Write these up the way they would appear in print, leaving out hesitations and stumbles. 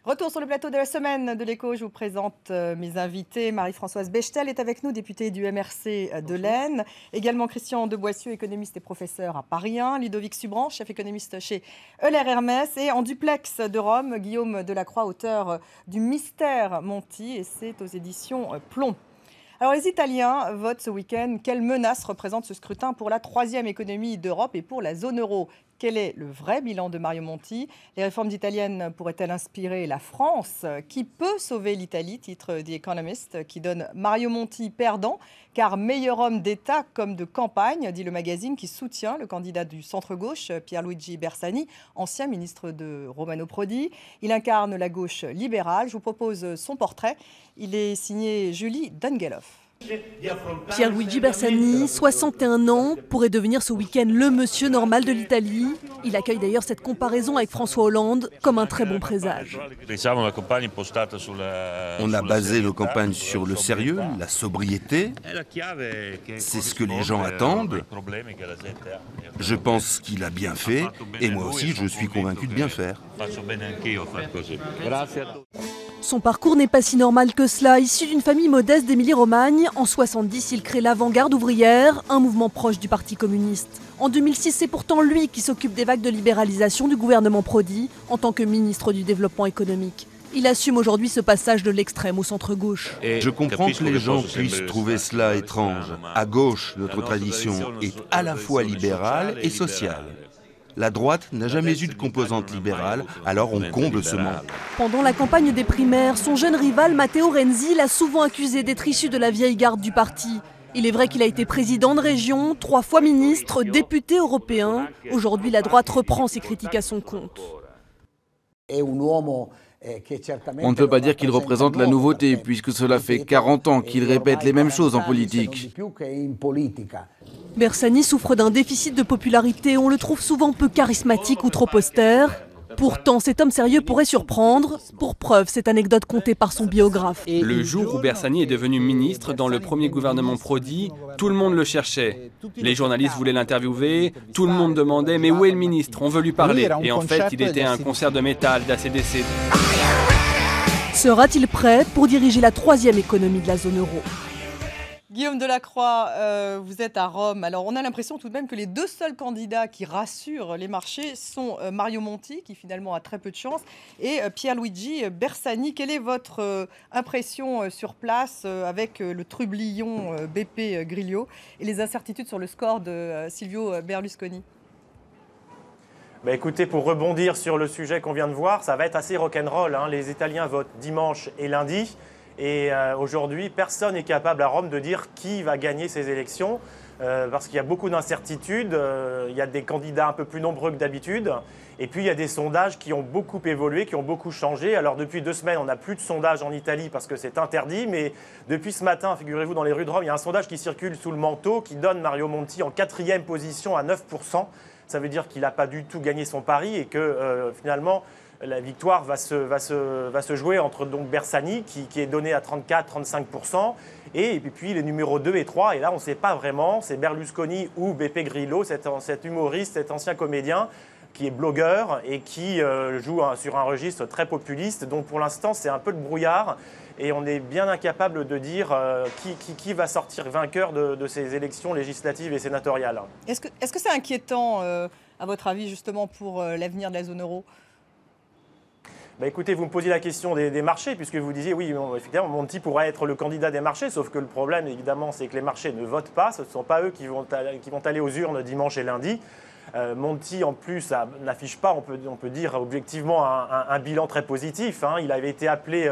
Retour sur le plateau de la semaine de l'Écho. Je vous présente mes invités. Marie-Françoise Bechtel est avec nous, députée du MRC de l'Aisne. Également Christian de Boissieu, économiste et professeur à Paris 1. Ludovic Subran, chef économiste chez Euler Hermès. Et en duplex de Rome, Guillaume Delacroix, auteur du Mystère Monti. Et c'est aux éditions Plomb. Alors les Italiens votent ce week-end. Quelle menace représente ce scrutin pour la troisième économie d'Europe et pour la zone euro ? Quel est le vrai bilan de Mario Monti? Les réformes italiennes pourraient-elles inspirer la France? Qui peut sauver l'Italie? Titre The Economist, qui donne Mario Monti perdant, car meilleur homme d'État comme de campagne, dit le magazine, qui soutient le candidat du centre-gauche, Pierluigi Bersani, ancien ministre de Romano Prodi. Il incarne la gauche libérale. Je vous propose son portrait. Il est signé Julie Dungeloff. Pierluigi Bersani, 61 ans, pourrait devenir ce week-end le monsieur normal de l'Italie. Il accueille d'ailleurs cette comparaison avec François Hollande comme un très bon présage. On a basé nos campagnes sur le sérieux, la sobriété. C'est ce que les gens attendent. Je pense qu'il a bien fait et moi aussi je suis convaincu de bien faire. Son parcours n'est pas si normal que cela. Issu d'une famille modeste d'Émilie-Romagne, en 70, il crée l'Avant-Garde ouvrière, un mouvement proche du Parti communiste. En 2006, c'est pourtant lui qui s'occupe des vagues de libéralisation du gouvernement Prodi en tant que ministre du Développement économique. Il assume aujourd'hui ce passage de l'extrême au centre-gauche. Je comprends que les gens puissent trouver cela étrange. À gauche, notre tradition est à la fois libérale et sociale. La droite n'a jamais eu de composante libérale, alors on comble ce manque. Pendant la campagne des primaires, son jeune rival Matteo Renzi l'a souvent accusé d'être issu de la vieille garde du parti. Il est vrai qu'il a été président de région, 3 fois ministre, député européen. Aujourd'hui, la droite reprend ses critiques à son compte. On ne peut pas dire qu'il représente la nouveauté, puisque cela fait 40 ans qu'il répète les mêmes choses en politique. Bersani souffre d'un déficit de popularité. On le trouve souvent peu charismatique ou trop austère. Pourtant, cet homme sérieux pourrait surprendre. Pour preuve, cette anecdote contée par son biographe. Le jour où Bersani est devenu ministre dans le premier gouvernement Prodi, tout le monde le cherchait. Les journalistes voulaient l'interviewer, tout le monde demandait « Mais où est le ministre? On veut lui parler ». Et en fait, il était à un concert de métal d'ACDC. Sera-t-il prêt pour diriger la troisième économie de la zone euro ? Guillaume Delacroix, vous êtes à Rome. Alors, on a l'impression tout de même que les deux seuls candidats qui rassurent les marchés sont Mario Monti, qui finalement a très peu de chance, et Pierluigi Bersani. Quelle est votre impression sur place avec le trublion Beppe Grillo et les incertitudes sur le score de Silvio Berlusconi ? Écoutez, pour rebondir sur le sujet qu'on vient de voir, ça va être assez rock'n'roll, hein. Les Italiens votent dimanche et lundi. Et aujourd'hui, personne n'est capable à Rome de dire qui va gagner ces élections parce qu'il y a beaucoup d'incertitudes, il y a des candidats un peu plus nombreux que d'habitude et puis il y a des sondages qui ont beaucoup évolué, qui ont beaucoup changé. Alors depuis 2 semaines, on n'a plus de sondages en Italie parce que c'est interdit, mais depuis ce matin, figurez-vous, dans les rues de Rome, il y a un sondage qui circule sous le manteau qui donne Mario Monti en 4e position à 9%. Ça veut dire qu'il n'a pas du tout gagné son pari et que finalement, la victoire va se jouer entre donc Bersani, qui est donné à 34-35%, et puis les numéros 2 et 3. Et là, on ne sait pas vraiment, c'est Berlusconi ou Beppe Grillo, cet humoriste, cet ancien comédien, qui est blogueur et qui joue sur un registre très populiste. Donc pour l'instant, c'est un peu le brouillard. Et on est bien incapable de dire qui va sortir vainqueur de ces élections législatives et sénatoriales. Est-ce que c'est inquiétant, à votre avis, justement, pour l'avenir de la zone euro ? Écoutez, vous me posiez la question des marchés, puisque vous disiez, oui, effectivement, Monti pourrait être le candidat des marchés, sauf que le problème, évidemment, c'est que les marchés ne votent pas. Ce ne sont pas eux qui vont aller aux urnes dimanche et lundi. Monti, en plus, n'affiche pas, on peut dire objectivement, un bilan très positif, hein. Il avait été appelé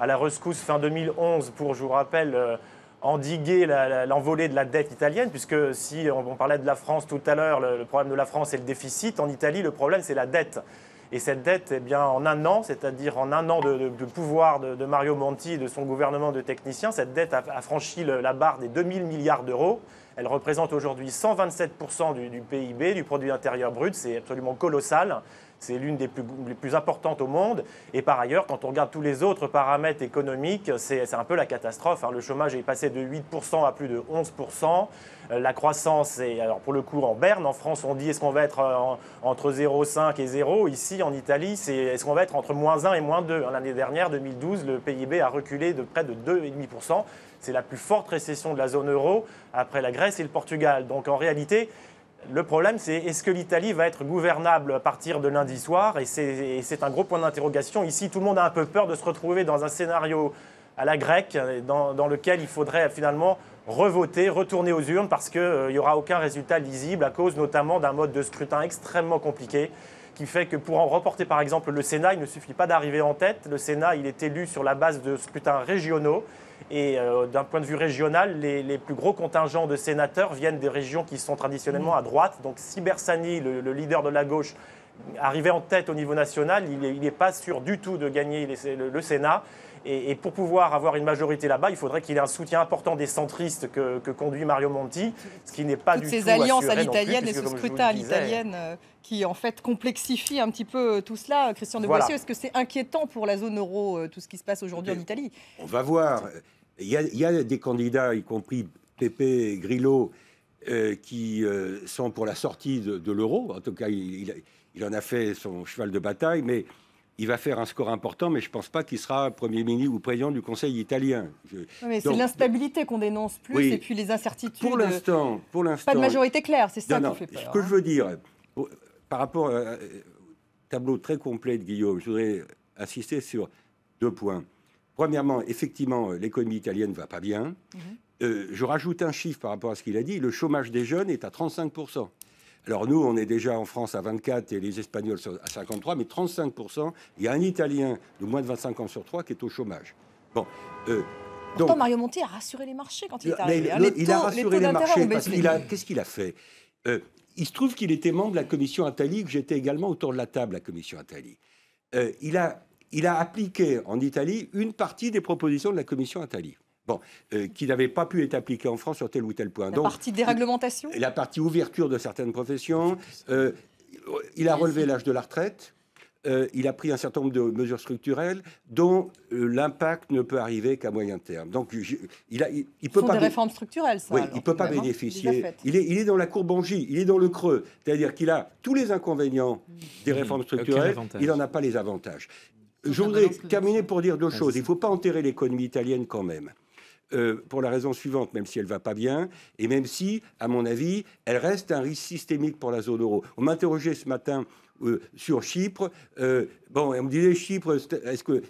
à la rescousse fin 2011 pour, je vous rappelle, endiguer l'envolée de la dette italienne, puisque si on parlait de la France tout à l'heure, le problème de la France, c'est le déficit. En Italie, le problème, c'est la dette. Et cette dette, eh bien, en un an, c'est-à-dire en un an de pouvoir de Mario Monti et de son gouvernement de techniciens, cette dette a franchi la barre des 2000 milliards d'euros. Elle représente aujourd'hui 127% du PIB, du produit intérieur brut. C'est absolument colossal. C'est l'une des plus importantes au monde. Et par ailleurs, quand on regarde tous les autres paramètres économiques, c'est un peu la catastrophe. Le chômage est passé de 8% à plus de 11%. La croissance est, alors pour le coup, en berne. En France, on dit est-ce qu'on va être entre 0,5 et 0. Ici, en Italie, est-ce qu'on va être entre -1 et -2. L'année dernière, 2012, le PIB a reculé de près de 2,5%. C'est la plus forte récession de la zone euro après la Grèce et le Portugal. Donc en réalité, le problème, c'est est-ce que l'Italie va être gouvernable à partir de lundi soir? Et c'est un gros point d'interrogation. Ici, tout le monde a un peu peur de se retrouver dans un scénario à la grecque, dans lequel il faudrait finalement revoter, retourner aux urnes, parce qu'il n'y aura aucun résultat lisible, à cause notamment d'un mode de scrutin extrêmement compliqué, qui fait que pour en remporter par exemple le Sénat, il ne suffit pas d'arriver en tête. Le Sénat, il est élu sur la base de scrutins régionaux. Et d'un point de vue régional, les plus gros contingents de sénateurs viennent des régions qui sont traditionnellement à droite. Donc si Bersani, le leader de la gauche, arrivait en tête au niveau national, il n'est pas sûr du tout de gagner le Sénat. Et pour pouvoir avoir une majorité là-bas, il faudrait qu'il ait un soutien important des centristes que conduit Mario Monti, ce qui n'est pas du tout assuré. Toutes ces alliances à l'italienne et ce scrutin à l'italienne qui en fait complexifie un petit peu tout cela. Christian de Boissieu, est-ce que c'est inquiétant pour la zone euro, tout ce qui se passe aujourd'hui en Italie? On va voir. Il y a des candidats, y compris Pepe Grillo, qui sont pour la sortie de l'euro. En tout cas, il en a fait son cheval de bataille, mais il va faire un score important, mais je ne pense pas qu'il sera Premier ministre ou président du Conseil italien. Mais c'est l'instabilité qu'on dénonce plus, oui, et puis les incertitudes. Pour l'instant, pas de majorité claire, c'est ça qui fait peur. Ce que je veux dire, par rapport au tableau très complet de Guillaume, je voudrais insister sur 2 points. Premièrement, effectivement, l'économie italienne ne va pas bien. Je rajoute un chiffre par rapport à ce qu'il a dit. Le chômage des jeunes est à 35%. Alors nous, on est déjà en France à 24 et les Espagnols sont à 53, mais 35%, il y a un Italien de moins de 25 ans sur 3 qui est au chômage. Bon, pourtant, Mario Monti a rassuré les marchés quand il est arrivé. Il a rassuré les marchés parce qu'est-ce qu'il a fait? Il se trouve qu'il était membre de la commission Attali, que j'étais également autour de la table, la commission Attali. Il a appliqué en Italie une partie des propositions de la commission Attali. Bon, qui n'avait pas pu être appliqué en France sur tel ou tel point. La partie déréglementation ? La partie ouverture de certaines professions. Il a relevé l'âge de la retraite. Il a pris un certain nombre de mesures structurelles dont l'impact ne peut arriver qu'à moyen terme. Donc, il peut pas des réformes structurelles, ça. Oui, il ne peut pas bénéficier. Il est dans la courbe en J, il est dans le creux. C'est-à-dire qu'il a tous les inconvénients des réformes structurelles, il n'en a pas les avantages. Je voudrais terminer pour dire 2 choses. Il ne faut pas enterrer l'économie italienne quand même. Pour la raison suivante, même si elle ne va pas bien, et même si, à mon avis, elle reste un risque systémique pour la zone euro. On m'interrogeait ce matin sur Chypre. On me disait, Chypre,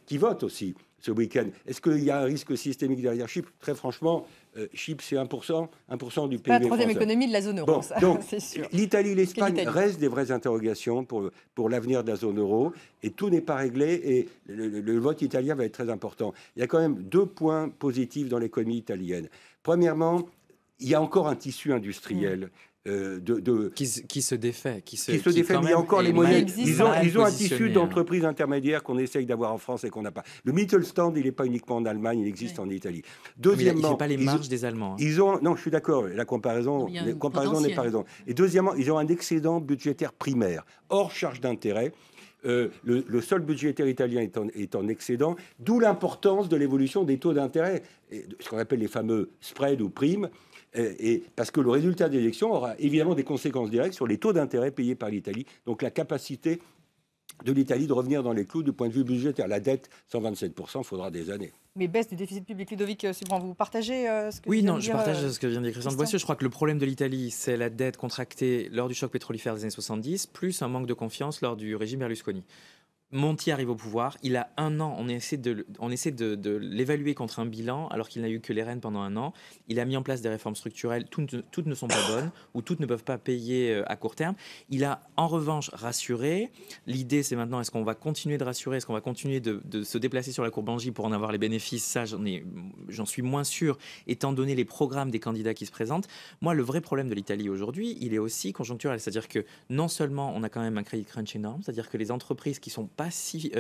qui vote aussi ce week-end, est-ce qu'il y a un risque systémique derrière Chypre? Très franchement, Chypre, c'est 1% du PIB. La troisième économie de la zone euro, bon, ça, donc, c'est sûr. L'Italie et l'Espagne restent des vraies interrogations pour l'avenir de la zone euro, et tout n'est pas réglé, et le vote italien va être très important. Il y a quand même 2 points positifs dans l'économie italienne. Premièrement, il y a encore un tissu industriel. Qui se défait. Qui se défait, mais il y a encore les moyens. Ils ont un tissu d'entreprises intermédiaires qu'on essaye d'avoir en France et qu'on n'a pas. Le Mittelstand, il n'est pas uniquement en Allemagne, il existe en Italie. Deuxièmement, il ne fait pas les marges des Allemands. Non, je suis d'accord, la comparaison n'est pas raison. Et deuxièmement, ils ont un excédent budgétaire primaire, hors charge d'intérêt. Le solde budgétaire italien est en excédent, d'où l'importance de l'évolution des taux d'intérêt, ce qu'on appelle les fameux spreads ou primes. Et parce que le résultat des élections aura évidemment des conséquences directes sur les taux d'intérêt payés par l'Italie, donc la capacité de l'Italie de revenir dans les clous du point de vue budgétaire. La dette, 127%, il faudra des années. Mais baisse du déficit public, Ludovic Subran, vous partagez ce que Oui, vient non, de je dire, partage ce que vient de dire Christian de Boissieu. Je crois que le problème de l'Italie, c'est la dette contractée lors du choc pétrolifère des années 70, plus un manque de confiance lors du régime Berlusconi. Monti arrive au pouvoir, il a 1 an, on essaie de l'évaluer contre un bilan alors qu'il n'a eu que les rênes pendant 1 an. Il a mis en place des réformes structurelles, toutes ne sont pas bonnes ou toutes ne peuvent pas payer à court terme. Il a en revanche rassuré. L'idée c'est maintenant, est-ce qu'on va continuer de rassurer, est-ce qu'on va continuer de se déplacer sur la courbe en J pour en avoir les bénéfices? Ça, j'en suis moins sûr, étant donné les programmes des candidats qui se présentent. Moi, le vrai problème de l'Italie aujourd'hui, il est aussi conjoncturel, c'est-à-dire que non seulement on a quand même un credit crunch énorme, c'est-à-dire que les entreprises qui sont pas si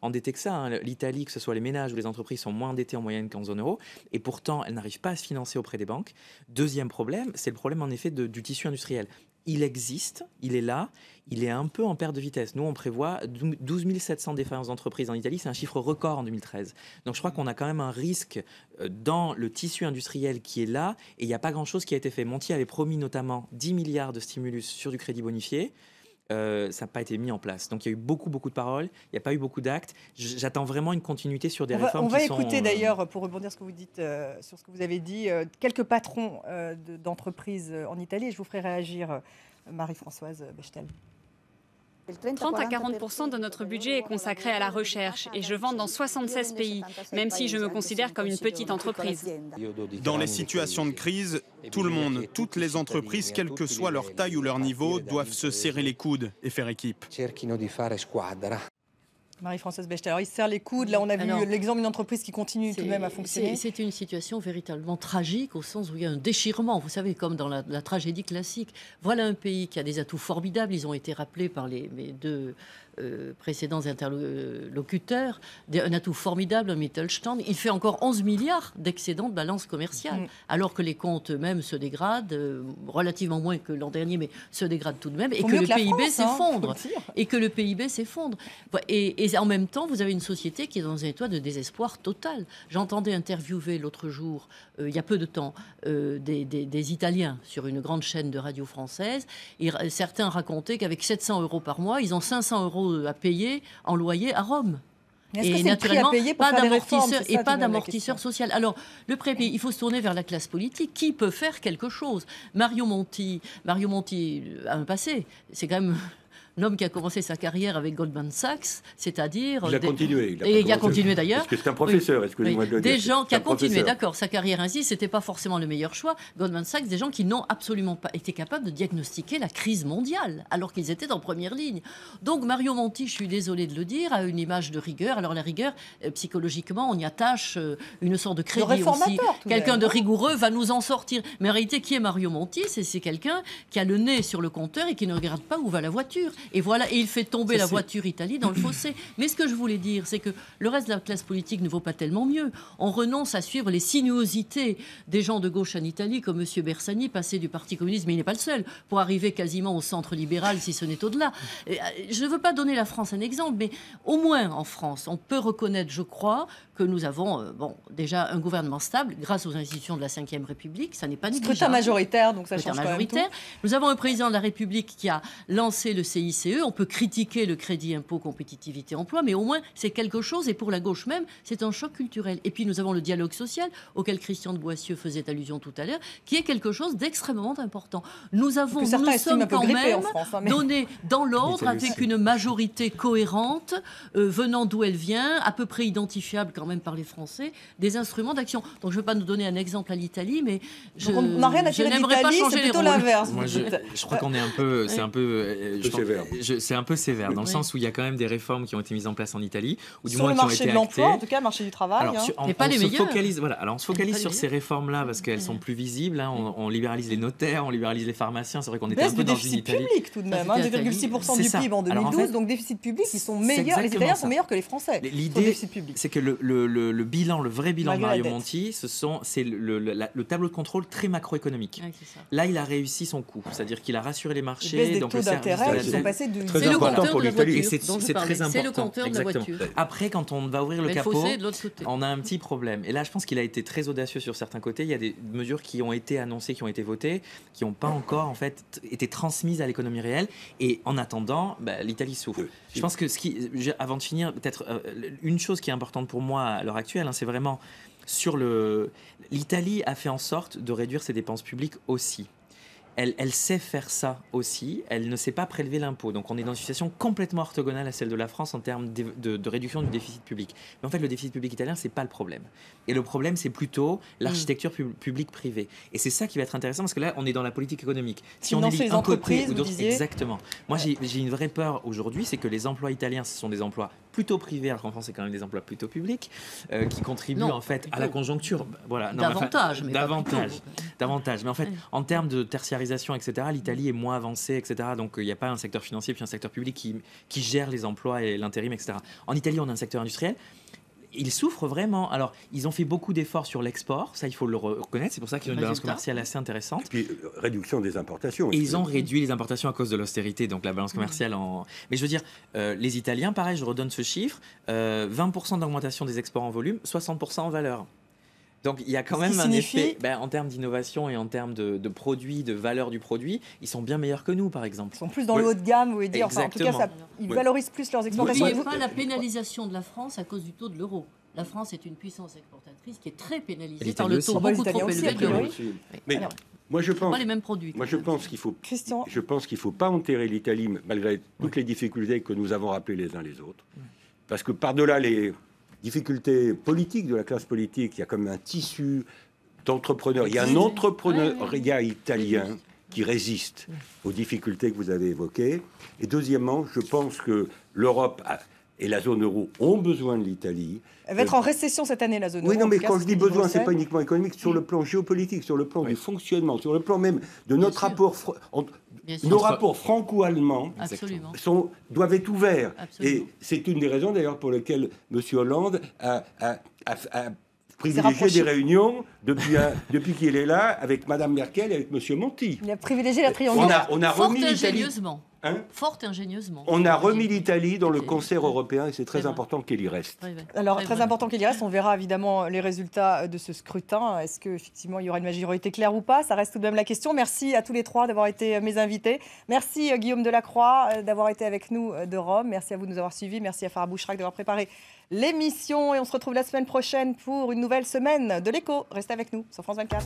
endettées que ça. Hein. L'Italie, que ce soit les ménages ou les entreprises, sont moins endettées en moyenne qu'en zone euro. Et pourtant, elles n'arrivent pas à se financer auprès des banques. Deuxième problème, c'est le problème en effet du tissu industriel. il existe, il est là, il est un peu en perte de vitesse. Nous, on prévoit 12 700 défaillances d'entreprises en Italie, c'est un chiffre record en 2013. Donc je crois qu'on a quand même un risque dans le tissu industriel qui est là, et il n'y a pas grand-chose qui a été fait. Monti avait promis notamment 10 milliards de stimulus sur du crédit bonifié. Ça n'a pas été mis en place. Donc il y a eu beaucoup de paroles, il n'y a pas eu beaucoup d'actes. J'attends vraiment une continuité sur des réformes qui sont... On va écouter d'ailleurs, pour rebondir sur ce que vous dites, sur ce que vous avez dit, quelques patrons d'entreprises en Italie, et je vous ferai réagir, Marie-Françoise Bechtel. 30 à 40% de notre budget est consacré à la recherche et je vends dans 76 pays, même si je me considère comme une petite entreprise. Dans les situations de crise, tout le monde, toutes les entreprises, quelle que soit leur taille ou leur niveau, doivent se serrer les coudes et faire équipe. Marie-Françoise Bechtel, alors ils se serrent les coudes. Là, on a vu l'exemple d'une entreprise qui continue tout de même à fonctionner. C'est une situation véritablement tragique au sens où il y a un déchirement, vous savez, comme dans la tragédie classique. Voilà un pays qui a des atouts formidables. Ils ont été rappelés par mes deux précédents interlocuteurs. Un atout formidable, un Mittelstand. Il fait encore 11 milliards d'excédents de balance commerciale, alors que les comptes eux-mêmes se dégradent, relativement moins que l'an dernier, mais se dégradent tout de même, et que le PIB s'effondre. Et que le PIB s'effondre. Et en même temps, vous avez une société qui est dans un état de désespoir total. J'entendais interviewer l'autre jour, il y a peu de temps, des Italiens sur une grande chaîne de radio française. Et certains racontaient qu'avec 700 € par mois, ils ont 500 € à payer en loyer à Rome. Et naturellement, pas d'amortisseur social. Alors, le prix à payer, il faut se tourner vers la classe politique. Qui peut faire quelque chose ? Mario Monti a un passé. C'est quand même... l'homme qui a commencé sa carrière avec Goldman Sachs, c'est-à-dire... Il a continué. Il a continué d'ailleurs. Parce que c'est un professeur, excusez-moi de le dire. Des gens qui ont continué, d'accord, sa carrière ainsi, c'était pas forcément le meilleur choix. Goldman Sachs, des gens qui n'ont absolument pas été capables de diagnostiquer la crise mondiale, alors qu'ils étaient en première ligne. Donc Mario Monti, je suis désolée de le dire, a une image de rigueur. Alors la rigueur, psychologiquement, on y attache une sorte de crédit aussi. Quelqu'un de rigoureux va nous en sortir. Mais en réalité, qui est Mario Monti ? C'est quelqu'un qui a le nez sur le compteur et qui ne regarde pas où va la voiture. Et voilà, et il fait tomber la voiture Italie dans le fossé. Mais ce que je voulais dire, c'est que le reste de la classe politique ne vaut pas tellement mieux. On renonce à suivre les sinuosités des gens de gauche en Italie, comme M. Bersani, passé du Parti communiste, mais il n'est pas le seul, pour arriver quasiment au centre libéral, si ce n'est au-delà. Je ne veux pas donner la France un exemple, mais au moins en France, on peut reconnaître, je crois, que nous avons déjà un gouvernement stable grâce aux institutions de la Ve République. Ça n'est pas négligeable. Scrutin majoritaire, donc ça change quand même tout. Nous avons un président de la République qui a lancé le CICE. On peut critiquer le crédit impôt compétitivité emploi, mais au moins c'est quelque chose, et pour la gauche même, c'est un choc culturel. Et puis nous avons le dialogue social, auquel Christian de Boissieu faisait allusion tout à l'heure, qui est quelque chose d'extrêmement important. Nous sommes quand même donnés dans l'ordre, avec une majorité cohérente, venant d'où elle vient, à peu près identifiable quand même par les Français, des instruments d'action. Donc je ne veux pas nous donner un exemple à l'Italie, mais on n'a rien à tirer de l'Italie, c'est plutôt l'inverse. Moi, je crois qu'on est un peu... C'est un peu sévère, dans le sens où il y a quand même des réformes qui ont été mises en place en Italie, ou du moins qui ont été actées. Sur le marché de l'emploi, en tout cas, marché du travail. Alors, on se focalise sur ces réformes-là parce qu'elles sont plus visibles. On libéralise les notaires, on libéralise les pharmaciens. C'est vrai qu'on était un peu dans une Italie. Déficit public tout de même, 2,6% du PIB en 2012, donc déficit public, ils sont meilleurs. Les Italiens sont meilleurs que les Français. L'idée, c'est que le vrai bilan de Mario Monti, c'est le tableau de contrôle très macroéconomique. Là, il a réussi son coup, c'est-à-dire qu'il a rassuré les marchés. Donc le service sont passés de... C'est le compteur pour l'Italie. C'est très important. C'est le compteur de la voiture. Après, quand on va ouvrir le capot, on a un petit problème. Et là, je pense qu'il a été très audacieux sur certains côtés. Il y a des mesures qui ont été annoncées, qui ont été votées, qui n'ont pas encore en fait été transmises à l'économie réelle. Et en attendant, l'Italie souffre. Je pense que avant de finir, peut-être une chose qui est importante pour moi à l'heure actuelle, c'est vraiment sur l'Italie a fait en sorte de réduire ses dépenses publiques aussi. Elle sait faire ça aussi, elle ne sait pas prélever l'impôt. Donc on est dans une situation complètement orthogonale à celle de la France en termes de réduction du déficit public. Mais en fait, le déficit public italien, ce n'est pas le problème. Et le problème, c'est plutôt l'architecture publique-privée. Et c'est ça qui va être intéressant, parce que là, on est dans la politique économique. Si on élit un côté ou d'autres, exactement. Moi, j'ai une vraie peur aujourd'hui, c'est que les emplois italiens, ce sont des emplois plutôt privés, alors qu'en France, c'est quand même des emplois plutôt publics, qui contribuent en fait à la conjoncture. Voilà. Davantage. Mais en fait, en termes de tertiarisation, etc., l'Italie est moins avancée, etc. Donc il n'y a pas un secteur financier puis un secteur public qui gère les emplois et l'intérim, etc. En Italie, on a un secteur industriel. ils souffrent vraiment. Alors, ils ont fait beaucoup d'efforts sur l'export, ça il faut le reconnaître, c'est pour ça qu'ils ont une balance commerciale assez intéressante. Et puis, réduction des importations. Et ils ont réduit les importations à cause de l'austérité, donc la balance commerciale en... Mais je veux dire, les Italiens, pareil, je redonne ce chiffre, 20% d'augmentation des exports en volume, 60% en valeur. Donc il y a quand même un effet, en termes d'innovation et en termes de produits, de valeur du produit, ils sont bien meilleurs que nous, par exemple. Ils sont plus dans le haut de gamme, vous voulez dire. Enfin, en tout cas, ils valorisent plus leurs exportations. Vous ne voyez pas la pénalisation de la France à cause du taux de l'euro. La France est une puissance exportatrice qui est très pénalisée par le taux beaucoup trop élevé de l'euro. Mais moi, je pense, pas les mêmes produits. Moi, je pense qu'il faut, pas enterrer l'Italie malgré toutes les difficultés que nous avons rappelées les uns les autres, parce que par-delà les difficultés politiques de la classe politique, il y a comme un tissu d'entrepreneurs. Il y a un entrepreneuriat italien qui résiste aux difficultés que vous avez évoquées. Et deuxièmement, je pense que l'Europe et la zone euro ont besoin de l'Italie. Elle va être en récession cette année, la zone euro. Oui, non, mais quand je dis besoin, ce n'est pas uniquement économique, sur le plan géopolitique, sur le plan du fonctionnement, sur le plan même de notre rapport, nos rapports franco-allemands doivent être ouverts. Absolument. Et c'est une des raisons d'ailleurs pour lesquelles M. Hollande a privilégié des réunions depuis qu'il est là avec Mme Merkel et avec M. Monti. Il a privilégié la triangulaire. On a remis l'Italie. Fort ingénieusement. On a remis l'Italie dans le concert européen et c'est très important qu'elle y reste. Alors, très important qu'elle y reste. On verra évidemment les résultats de ce scrutin. Est-ce qu'effectivement il y aura une majorité claire ou pas? Ça reste tout de même la question. Merci à tous les trois d'avoir été mes invités. Merci Guillaume Delacroix d'avoir été avec nous de Rome. Merci à vous de nous avoir suivis. Merci à Farah Bouchrak d'avoir préparé l'émission. Et on se retrouve la semaine prochaine pour une nouvelle semaine de l'Écho. Restez avec nous sur France 24.